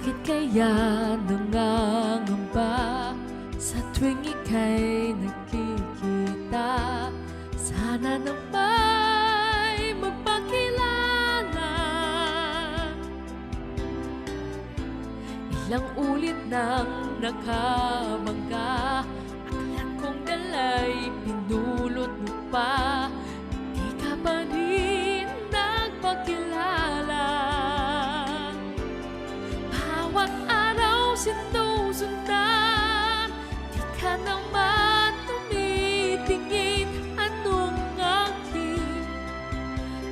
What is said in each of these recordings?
Bakit kaya nangangamba sa tuwing ika'y nakikita? Sana nang may magpakilala. Ilang ulit nang nakabangga, akala kong dala'y pinulot mo pa. Di ka pa rin nagpakilala. Bawat araw sinusundan, di ka naman tumitingin. Anong aking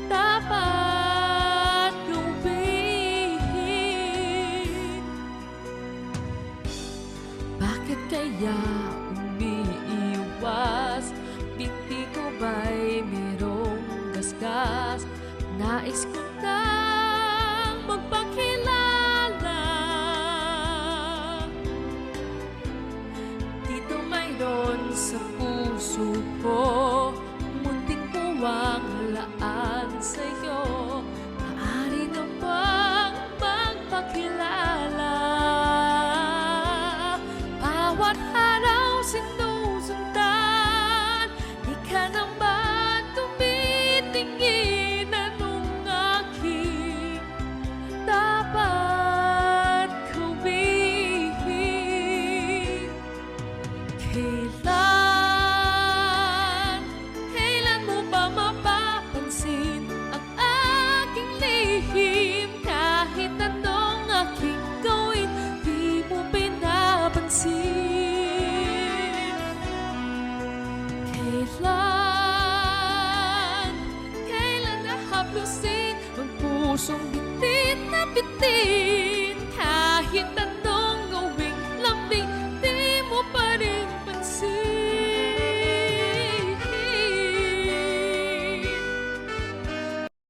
dapat gawin? Bakit kaya umiiwas? Binti ko ba'y merong gasgas? Nais ko nang magpakilala. Dito mayroon sa puso ko